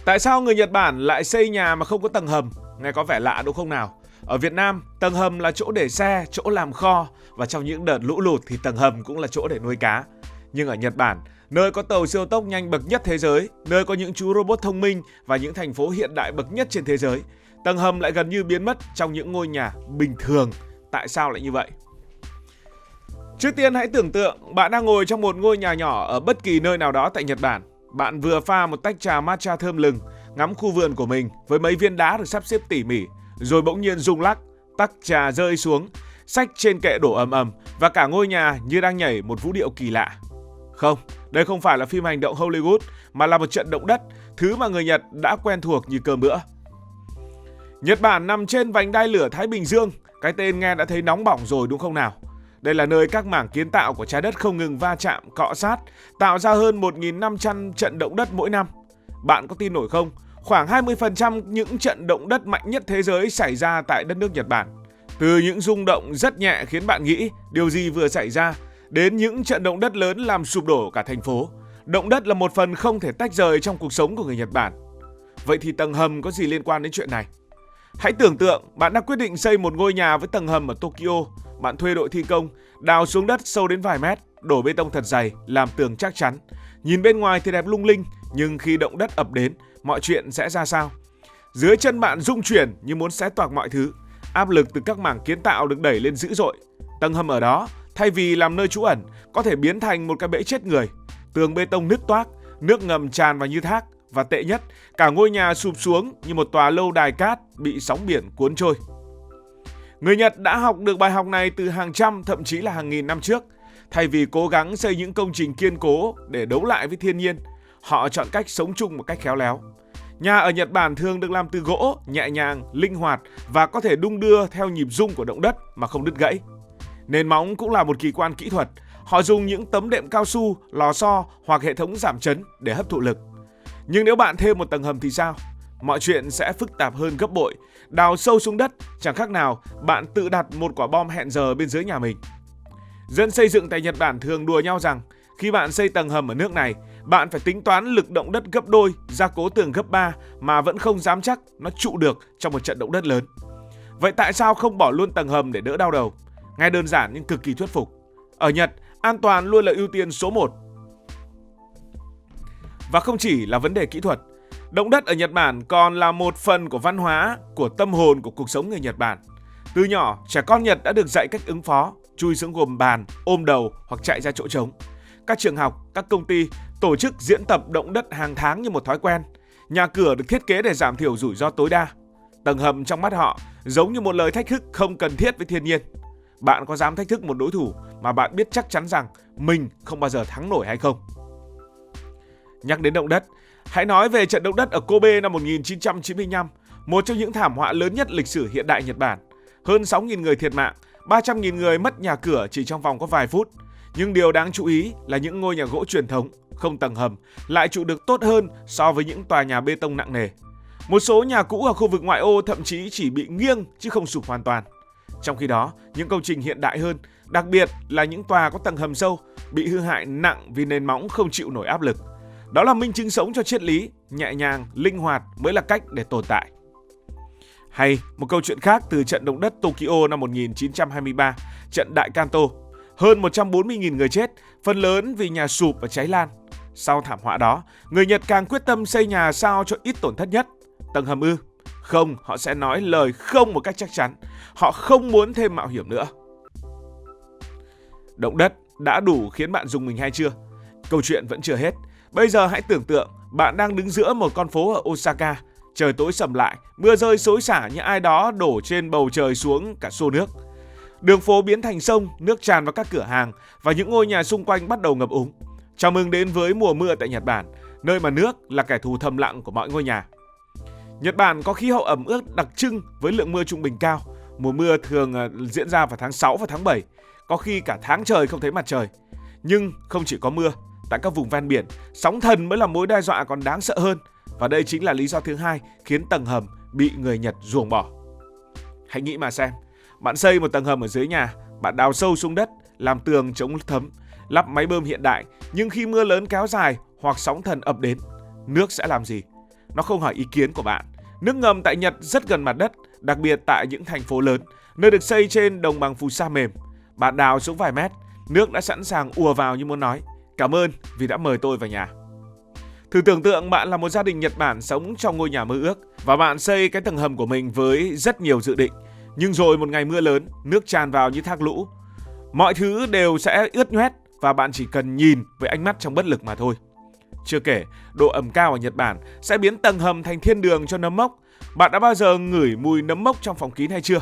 Tại sao người Nhật Bản lại xây nhà mà không có tầng hầm? Nghe có vẻ lạ đúng không nào? Ở Việt Nam, tầng hầm là chỗ để xe, chỗ làm kho, và trong những đợt lũ lụt thì tầng hầm cũng là chỗ để nuôi cá. Nhưng ở Nhật Bản, nơi có tàu siêu tốc nhanh bậc nhất thế giới, nơi có những chú robot thông minh và những thành phố hiện đại bậc nhất trên thế giới, tầng hầm lại gần như biến mất trong những ngôi nhà bình thường. Tại sao lại như vậy? Trước tiên hãy tưởng tượng bạn đang ngồi trong một ngôi nhà nhỏ ở bất kỳ nơi nào đó tại Nhật Bản. Bạn vừa pha một tách trà matcha thơm lừng, ngắm khu vườn của mình với mấy viên đá được sắp xếp tỉ mỉ, rồi bỗng nhiên rung lắc, tách trà rơi xuống, sách trên kệ đổ ầm ầm và cả ngôi nhà như đang nhảy một vũ điệu kỳ lạ. Không, đây không phải là phim hành động Hollywood mà là một trận động đất, thứ mà người Nhật đã quen thuộc như cơm bữa. Nhật Bản nằm trên vành đai lửa Thái Bình Dương, cái tên nghe đã thấy nóng bỏng rồi đúng không nào? Đây là nơi các mảng kiến tạo của trái đất không ngừng va chạm, cọ sát, tạo ra hơn 1.500 trận động đất mỗi năm. Bạn có tin nổi không? Khoảng 20% những trận động đất mạnh nhất thế giới xảy ra tại đất nước Nhật Bản. Từ những rung động rất nhẹ khiến bạn nghĩ điều gì vừa xảy ra, đến những trận động đất lớn làm sụp đổ cả thành phố. Động đất là một phần không thể tách rời trong cuộc sống của người Nhật Bản. Vậy thì tầng hầm có gì liên quan đến chuyện này? Hãy tưởng tượng bạn đã quyết định xây một ngôi nhà với tầng hầm ở Tokyo. Bạn thuê đội thi công, đào xuống đất sâu đến vài mét, đổ bê tông thật dày, làm tường chắc chắn. Nhìn bên ngoài thì đẹp lung linh, nhưng khi động đất ập đến, mọi chuyện sẽ ra sao? Dưới chân bạn rung chuyển như muốn xé toạc mọi thứ. Áp lực từ các mảng kiến tạo được đẩy lên dữ dội. Tầng hầm ở đó, thay vì làm nơi trú ẩn, có thể biến thành một cái bẫy chết người. Tường bê tông nứt toác, nước ngầm tràn vào như thác. Và tệ nhất, cả ngôi nhà sụp xuống như một tòa lâu đài cát bị sóng biển cuốn trôi. Người Nhật đã học được bài học này từ hàng trăm, thậm chí là hàng nghìn năm trước. Thay vì cố gắng xây những công trình kiên cố để đấu lại với thiên nhiên, họ chọn cách sống chung một cách khéo léo. Nhà ở Nhật Bản thường được làm từ gỗ, nhẹ nhàng, linh hoạt và có thể đung đưa theo nhịp rung của động đất mà không đứt gãy. Nền móng cũng là một kỳ quan kỹ thuật. Họ dùng những tấm đệm cao su, lò xo hoặc hệ thống giảm chấn để hấp thụ lực. Nhưng nếu bạn thêm một tầng hầm thì sao? Mọi chuyện sẽ phức tạp hơn gấp bội. Đào sâu xuống đất, chẳng khác nào bạn tự đặt một quả bom hẹn giờ bên dưới nhà mình. Dân xây dựng tại Nhật Bản thường đùa nhau rằng khi bạn xây tầng hầm ở nước này, bạn phải tính toán lực động đất gấp đôi, gia cố tường gấp 3 mà vẫn không dám chắc nó trụ được trong một trận động đất lớn. Vậy tại sao không bỏ luôn tầng hầm để đỡ đau đầu? Nghe đơn giản nhưng cực kỳ thuyết phục. Ở Nhật, an toàn luôn là ưu tiên số 1. Và không chỉ là vấn đề kỹ thuật, động đất ở Nhật Bản còn là một phần của văn hóa, của tâm hồn của cuộc sống người Nhật Bản. Từ nhỏ, trẻ con Nhật đã được dạy cách ứng phó, chui xuống gồm bàn, ôm đầu hoặc chạy ra chỗ trống. Các trường học, các công ty tổ chức diễn tập động đất hàng tháng như một thói quen. Nhà cửa được thiết kế để giảm thiểu rủi ro tối đa. Tầng hầm trong mắt họ giống như một lời thách thức không cần thiết với thiên nhiên. Bạn có dám thách thức một đối thủ mà bạn biết chắc chắn rằng mình không bao giờ thắng nổi hay không? Nhắc đến động đất, hãy nói về trận động đất ở Kobe năm 1995, một trong những thảm họa lớn nhất lịch sử hiện đại Nhật Bản. Hơn 6.000 người thiệt mạng, 300.000 người mất nhà cửa chỉ trong vòng có vài phút. Nhưng điều đáng chú ý là những ngôi nhà gỗ truyền thống, không tầng hầm, lại trụ được tốt hơn so với những tòa nhà bê tông nặng nề. Một số nhà cũ ở khu vực ngoại ô thậm chí chỉ bị nghiêng chứ không sụp hoàn toàn. Trong khi đó, những công trình hiện đại hơn, đặc biệt là những tòa có tầng hầm sâu, bị hư hại nặng vì nền móng không chịu nổi áp lực. Đó là minh chứng sống cho triết lý, nhẹ nhàng, linh hoạt mới là cách để tồn tại. Hay một câu chuyện khác từ trận động đất Tokyo năm 1923, trận Đại Kanto. Hơn 140.000 người chết, phần lớn vì nhà sụp và cháy lan. Sau thảm họa đó, người Nhật càng quyết tâm xây nhà sao cho ít tổn thất nhất. Tầng hầm ư? Không, họ sẽ nói lời không một cách chắc chắn. Họ không muốn thêm mạo hiểm nữa. Động đất đã đủ khiến bạn rùng mình hay chưa? Câu chuyện vẫn chưa hết. Bây giờ hãy tưởng tượng bạn đang đứng giữa một con phố ở Osaka. Trời tối sầm lại, mưa rơi xối xả như ai đó đổ trên bầu trời xuống cả xô nước. Đường phố biến thành sông, nước tràn vào các cửa hàng và những ngôi nhà xung quanh bắt đầu ngập úng. Chào mừng đến với mùa mưa tại Nhật Bản, nơi mà nước là kẻ thù thầm lặng của mọi ngôi nhà. Nhật Bản có khí hậu ẩm ướt đặc trưng với lượng mưa trung bình cao. Mùa mưa thường diễn ra vào tháng 6 và tháng 7, có khi cả tháng trời không thấy mặt trời. Nhưng không chỉ có mưa, tại các vùng ven biển, sóng thần mới là mối đe dọa còn đáng sợ hơn. Và đây chính là lý do thứ hai khiến tầng hầm bị người Nhật ruồng bỏ. Hãy nghĩ mà xem, bạn xây một tầng hầm ở dưới nhà, bạn đào sâu xuống đất, làm tường chống thấm, lắp máy bơm hiện đại, nhưng khi mưa lớn kéo dài hoặc sóng thần ập đến, nước sẽ làm gì? nó không hỏi ý kiến của bạn. Nước ngầm tại Nhật rất gần mặt đất, đặc biệt tại những thành phố lớn, nơi được xây trên đồng bằng phù sa mềm. Bạn đào xuống vài mét, nước đã sẵn sàng ùa vào như muốn nói: "Cảm ơn vì đã mời tôi vào nhà." Thử tưởng tượng bạn là một gia đình Nhật Bản sống trong ngôi nhà mơ ước và bạn xây cái tầng hầm của mình với rất nhiều dự định. Nhưng rồi một ngày mưa lớn, nước tràn vào như thác lũ. Mọi thứ đều sẽ ướt nhoét và bạn chỉ cần nhìn với ánh mắt trong bất lực mà thôi. Chưa kể, độ ẩm cao ở Nhật Bản sẽ biến tầng hầm thành thiên đường cho nấm mốc. Bạn đã bao giờ ngửi mùi nấm mốc trong phòng kín hay chưa?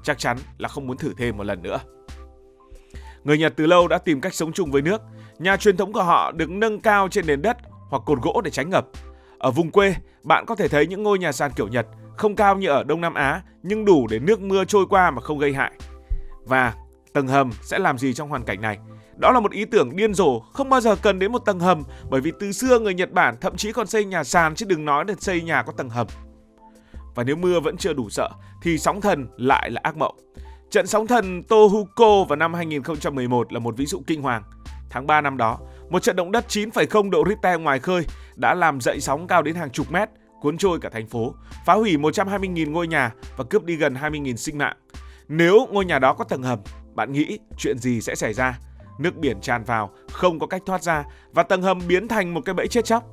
Chắc chắn là không muốn thử thêm một lần nữa. Người Nhật từ lâu đã tìm cách sống chung với nước. Nhà truyền thống của họ được nâng cao trên nền đất hoặc cột gỗ để tránh ngập. Ở vùng quê, bạn có thể thấy những ngôi nhà sàn kiểu Nhật, không cao như ở Đông Nam Á, nhưng đủ để nước mưa trôi qua mà không gây hại. Và tầng hầm sẽ làm gì trong hoàn cảnh này? Đó là một ý tưởng điên rồ, không bao giờ cần đến một tầng hầm, bởi vì từ xưa người Nhật Bản thậm chí còn xây nhà sàn chứ đừng nói đến xây nhà có tầng hầm. Và nếu mưa vẫn chưa đủ sợ thì sóng thần lại là ác mộng. Trận sóng thần Tohoku vào năm 2011 là một ví dụ kinh hoàng. Tháng 3 năm đó, một trận động đất 9,0 độ Richter ngoài khơi đã làm dậy sóng cao đến hàng chục mét, cuốn trôi cả thành phố, phá hủy 120.000 ngôi nhà và cướp đi gần 20.000 sinh mạng. Nếu ngôi nhà đó có tầng hầm, bạn nghĩ chuyện gì sẽ xảy ra? Nước biển tràn vào, không có cách thoát ra và tầng hầm biến thành một cái bẫy chết chóc.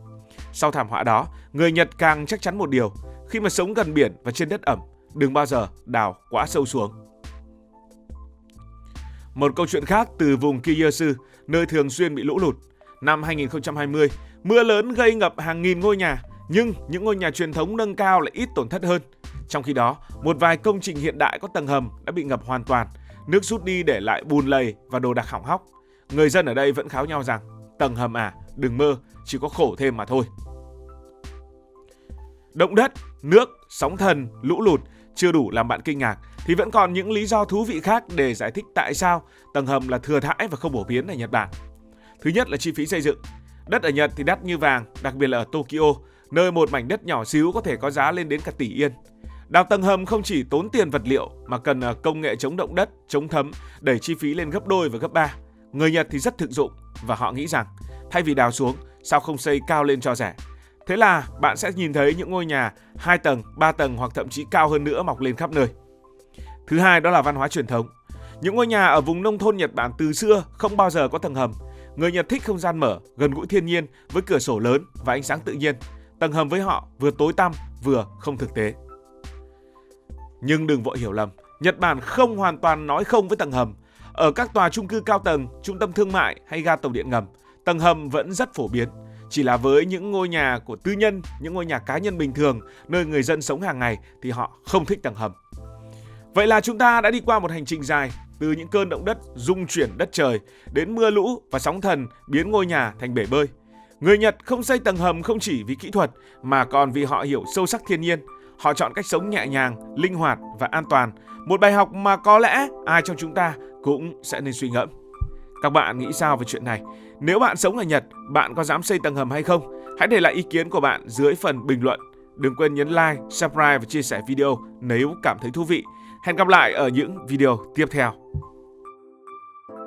Sau thảm họa đó, người Nhật càng chắc chắn một điều: khi mà sống gần biển và trên đất ẩm, đừng bao giờ đào quá sâu xuống. Một câu chuyện khác từ vùng Kyushu, nơi thường xuyên bị lũ lụt. Năm 2020, mưa lớn gây ngập hàng nghìn ngôi nhà, nhưng những ngôi nhà truyền thống nâng cao lại ít tổn thất hơn. Trong khi đó, một vài công trình hiện đại có tầng hầm đã bị ngập hoàn toàn, nước rút đi để lại bùn lầy và đồ đạc hỏng hóc. Người dân ở đây vẫn kháo nhau rằng: "Tầng hầm à, đừng mơ, chỉ có khổ thêm mà thôi." Động đất, nước, sóng thần, lũ lụt chưa đủ làm bạn kinh ngạc thì vẫn còn những lý do thú vị khác để giải thích tại sao tầng hầm là thừa thãi và không phổ biến ở Nhật Bản. Thứ nhất là chi phí xây dựng. Đất ở Nhật thì đắt như vàng, đặc biệt là ở Tokyo, nơi một mảnh đất nhỏ xíu có thể có giá lên đến cả tỷ yên. Đào tầng hầm không chỉ tốn tiền vật liệu mà cần công nghệ chống động đất, chống thấm, đẩy chi phí lên gấp đôi và gấp 3. Người Nhật thì rất thực dụng và họ nghĩ rằng thay vì đào xuống, sao không xây cao lên cho rẻ. Thế là bạn sẽ nhìn thấy những ngôi nhà 2 tầng, 3 tầng hoặc thậm chí cao hơn nữa mọc lên khắp nơi. Thứ hai đó là văn hóa truyền thống. Những ngôi nhà ở vùng nông thôn Nhật Bản từ xưa không bao giờ có tầng hầm. Người Nhật thích không gian mở, gần gũi thiên nhiên với cửa sổ lớn và ánh sáng tự nhiên. Tầng hầm với họ vừa tối tăm vừa không thực tế. Nhưng đừng vội hiểu lầm, Nhật Bản không hoàn toàn nói không với tầng hầm. Ở các tòa chung cư cao tầng, trung tâm thương mại hay ga tàu điện ngầm, tầng hầm vẫn rất phổ biến. Chỉ là với những ngôi nhà của tư nhân, những ngôi nhà cá nhân bình thường, nơi người dân sống hàng ngày thì họ không thích tầng hầm. Vậy là chúng ta đã đi qua một hành trình dài, từ những cơn động đất rung chuyển đất trời đến mưa lũ và sóng thần biến ngôi nhà thành bể bơi. Người Nhật không xây tầng hầm không chỉ vì kỹ thuật mà còn vì họ hiểu sâu sắc thiên nhiên. Họ chọn cách sống nhẹ nhàng, linh hoạt và an toàn. Một bài học mà có lẽ ai trong chúng ta cũng sẽ nên suy ngẫm. Các bạn nghĩ sao về chuyện này? Nếu bạn sống ở Nhật, bạn có dám xây tầng hầm hay không? Hãy để lại ý kiến của bạn dưới phần bình luận. Đừng quên nhấn like, subscribe và chia sẻ video nếu cảm thấy thú vị. Hẹn gặp lại ở những video tiếp theo.